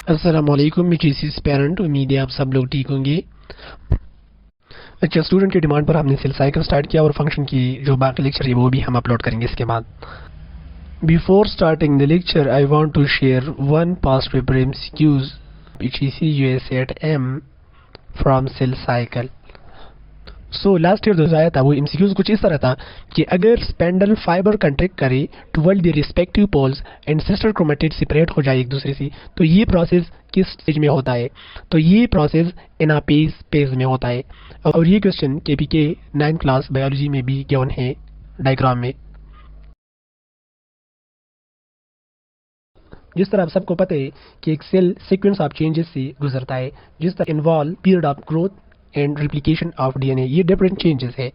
अस्सलामुअलैकुम, मैं GCs parent. उम्मीद है आप सब लोग ठीक होंगे। अच्छा, स्टूडेंट की डिमांड पर हमने सेल साइकिल स्टार्ट किया और फंक्शन की जो बाकी लेक्चर है वो भी हम अपलोड करेंगे इसके बाद। Before starting the lecture I want to share one past paper MCQs US at M from cell cycle. So last year जो आया था वो एमसीक्यूज कुछ इस तरह था कि अगर स्पेंडल फाइबर कंट्रैक्ट करे toward the respective poles and sister chromatid separate हो जाए एक दूसरे से, तो ये प्रोसेस किस स्टेज में होता है? तो ये प्रोसेस एनापेज फेज में होता है। और ये question KPK 9th class biology में भी गिवन है डायग्राम में। जिस तरह आप सबको पता है कि एक सेल सीक्वेंस ऑफ चेंजेस से गुजरता है, जिस तरह involve period of growth and replication of DNA, ये डिफरेंट चेंजेस है।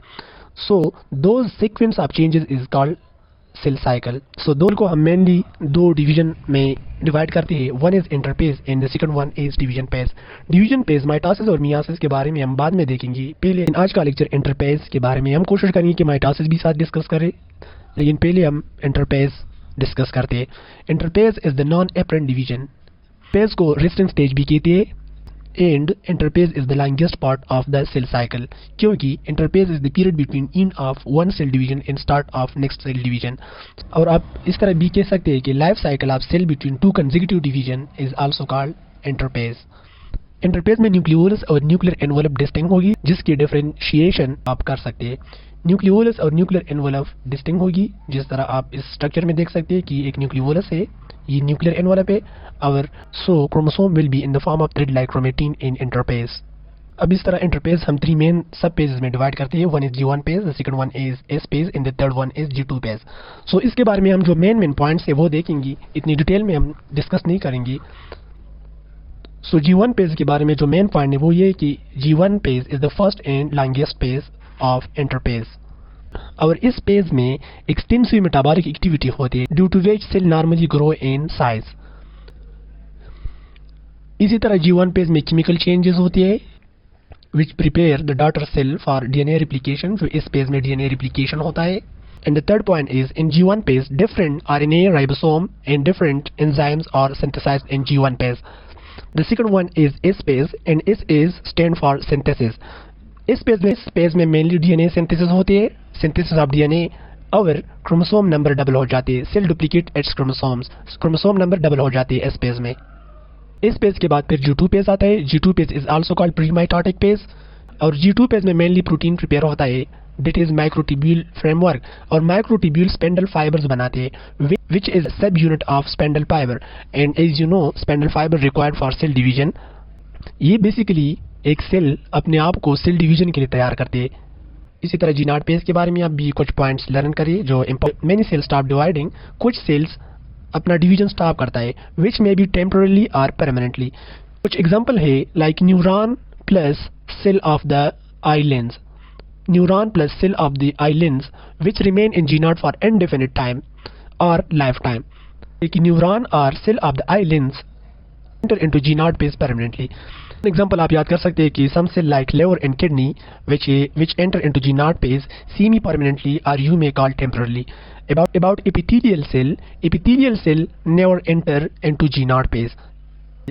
So those sequence of changes is called cell cycle. So दो को हम मेनली दो डिवीजन में डिवाइड करते हैं। One is interpage and the second one is division page. Division page mitosis और मियोसिस के बारे में हम बाद में देखेंगे। पहले आज का लेक्चर इंटरपेज के बारे में हम कोशिश करेंगे कि माइटोसिस भी साथ डिस्कस करें, लेकिन पहले हम इंटरपेज डिस्कस करते हैं। Interphase is the non apparent division. Phase को रेस्टिंग स्टेज भी कहते हैं and interphase is the longest part of the cell cycle, क्योंकि interphase is the period between end of one cell division and start of next cell division. और आप इस तरह भी कह सकते हैं कि life cycle of cell between two consecutive division is also called interphase. Interphase में न्यूक्लियोलस और न्यूक्लियर एनवेलप डिस्टिंक्ट होगी, जिसकी डिफरेंशिएशन आप कर सकते हैं। न्यूक्लियोलस और न्यूक्लियर एनवेलप डिस्टिंक्ट होगी, जिस तरह आप इस स्ट्रक्चर में देख सकते हैं कि एक न्यूक्लियोलस है, ये न्यूक्लियर एनवेलप है, और so chromosome will be in the form of thread like chromatin in interphase. अब इस तरह इंटरपेज हम थ्री मेन सब पेजेस में डिवाइड करते हैं। One is G1 phase, the second one is S phase and the third one is G2 phase. So इसके बारे में हम जो मेन पॉइंट्स है वो देखेंगे, इतनी डिटेल में हम डिस्कस नहीं करेंगे। सो G1 पेज के बारे में जो मेन पॉइंट है वो ये कि G1 phase is the first and longest phase of interphase, और इस पेज में एक्सटेंसिव मेटाबॉलिक एक्टिविटी होती है due to which cell normally grow in size. इसी तरह G1 पेज में केमिकल चेंजेस होती है which prepare the daughter cell for DNA replication, जो इस पेज में डीएनए रिप्लिकेशन होता है। And the third point is in G1 phase different RNA ribosome and different enzymes are synthesized in G1 phase. The second one is S phase and S is stand for synthesis. इस page में mainly DNA synthesis होती है, synthesis of DNA, और chromosome number double हो जाती है। Cell duplicate its chromosomes, chromosome number double हो जाती है इस पेज में। इस पेज के बाद फिर G2 पेज आता है। G2 phase is also called pre mitotic phase, और G2 पेज में मेनली प्रोटीन प्रिपेयर होता है, दैट इज माइक्रोट्यूब्यूल फ्रेमवर्क, और माइक्रोट्यूब्यूल स्पेंडल फाइबर्स बनाते हैं which is subunit of spindle fibre, and as you know spindle fibre required for cell division. ये basically एक cell अपने आप को सेल डिवीजन के लिए तैयार करते हैं। इसी तरह G0 पेज के बारे में आप भी कुछ पॉइंट्स लर्न करिए जो मेनी सेल स्टॉप डिवाइडिंग, कुछ सेल्स अपना डिवीजन स्टॉप करता है विच मे बी टेम्परली और परमानेंटली। कुछ एग्जांपल है like neuron plus cell of the eye lens, neuron plus cell of the eye lens which remain in G0 for indefinite time or lifetime. एक neuron और cell of the eye lens enter into G0 phase permanently. Example आप याद कर सकते हैं कि some cell like liver and kidney which enter into G0 page semi permanently or you may call temporarily. About epithelial cell never enter into G0 page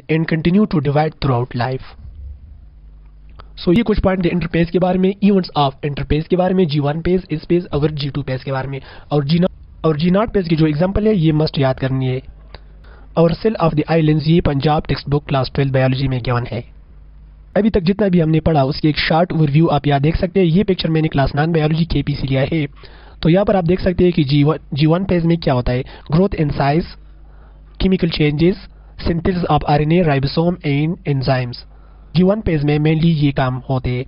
and continue to divide throughout life. सो ये कुछ point interpage के बारे में, events of interpage के बारे में, G1 page, इस page और G2 पेज के बारे में, और G0 पेज की जो एग्जांपल है ये मस्ट याद करनी है। और cell of the eye lens ये Punjab text book class 12 biology में गिवन है। अभी तक जितना भी हमने पढ़ा उसकी एक शॉर्ट ओवरव्यू आप यहाँ देख सकते हैं। ये पिक्चर मैंने क्लास 9 बायोलॉजी केपी से लिया है। तो यहाँ पर आप देख सकते हैं कि G1 पेज में क्या होता है, growth in size, chemical changes, synthesis of RNA, ribosome and enzymes. G1 phase में मेनली ये काम होते हैं।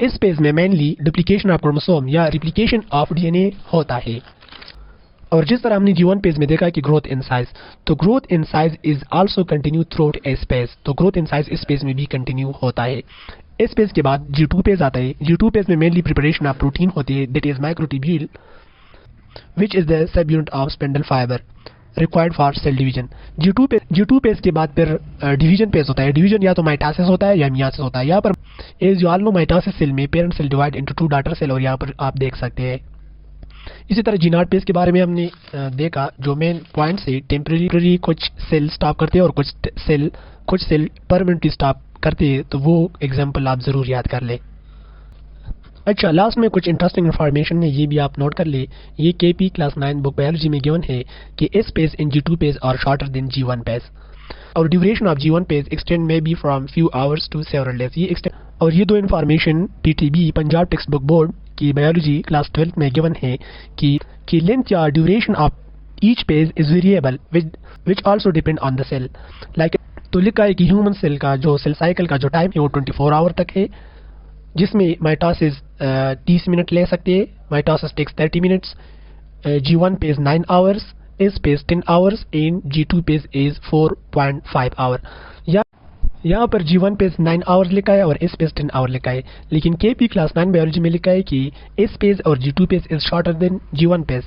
इस पेज में मेनली डुप्लीकेशन ऑफ क्रोमोसोम या रिप्लिकेशन ऑफ डीएनए होता है। और जिस तरह हमने G1 पेज में देखा कि ग्रोथ इन साइज, तो growth in size is also continue throughout S page, तो ग्रोथ इन साइज इस पेज में भी कंटिन्यू होता है। इस पेज के बाद G2 पेज आता है। G2 पेज में मेनली प्रिपरेशन ऑफ प्रोटीन होती है, that is microtubule which is the sub unit of spindle fibre required for cell division. G2 page के बाद फिर डिवीजन पेज होता है। डिवीजन या तो माइटोसिस होता है या मियोसिस होता है। यहाँ पर as you all know mitosis cell में parent cell divide into 2 daughter cell, और यहाँ पर आप देख सकते हैं इसी तरह जीनाट पेज के बारे में हमने देखा, जो मेन पॉइंट से टेम्परेरी कुछ सेल स्टॉप करते हैं और कुछ सेल परमानेंटली स्टॉप करते हैं, तो वो एग्जांपल आप ज़रूर याद कर ले। अच्छा, लास्ट में कुछ इंटरेस्टिंग इन्फॉर्मेशन है, ये भी आप नोट कर ले। ये केपी क्लास 9 बुक बायोलॉजी में गिवन है कि S phase in G2 phase और शॉर्टर देन G1 पेज, और duration of G1 phase extend may be from few hours to several days. ये एक्सटेंड, और ये दो information PTB Punjab text book board की बायोलॉजी क्लास 12 में गिवन है कि लेंथ या duration of each phase is variable which also depend on the cell. Like, तो लिखा है कि ह्यूमन सेल का जो सेल साइकिल का जो टाइम है वो 24 आवर तक है, जिसमें माइटोसिस 30 मिनट ले सकते हैं, mitosis takes 30 minutes, G1 phase 9 hours, S phase 10 hours and G2 phase is 4.5 hour. यहाँ पर G1 पेज 9 आवर्स लिखा है और एस पेज 10 आवर लिखा है, लेकिन केपी क्लास 9 बायोलॉजी में लिखा है कि एस पेज और G2 phase is shorter than G1 page.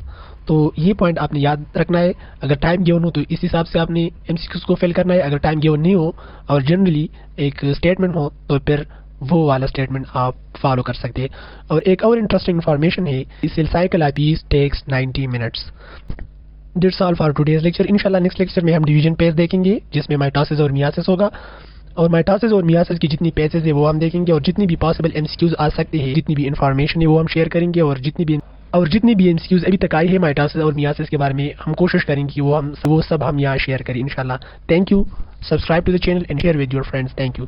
तो ये पॉइंट आपने याद रखना है। अगर टाइम गिवन हो तो इस हिसाब से आपने MCQs को फिल करना है, अगर टाइम गिवन नहीं हो और जनरली एक स्टेटमेंट हो तो फिर वो वाला स्टेटमेंट आप फॉलो कर सकते हैं। और एक और इंटरेस्टिंग इन्फॉर्मेशन है, cell cycle of each takes 90 minutes. That's all for today's lecture. इंशाल्लाह नेक्स्ट लेक्चर में हम डिवीजन पेज देखेंगे, जिसमें माइटोसिस और मियासिस होगा, और माइटोसिस और मियासिस की जितनी पेजेस है वो हम देखेंगे, और जितनी भी पॉसिबल MCQs आ सकते हैं, जितनी भी इन्फॉर्मेशन है वो हम शेयर करेंगे, और जितनी भी MCQs अभी तक आई है माइटोसिस और मियासिस के बारे में, हम कोशिश करेंगे कि वो सब हम यहाँ शेयर करें इंशाल्लाह। Thank you, subscribe to the channel and share with your friends. Thank you.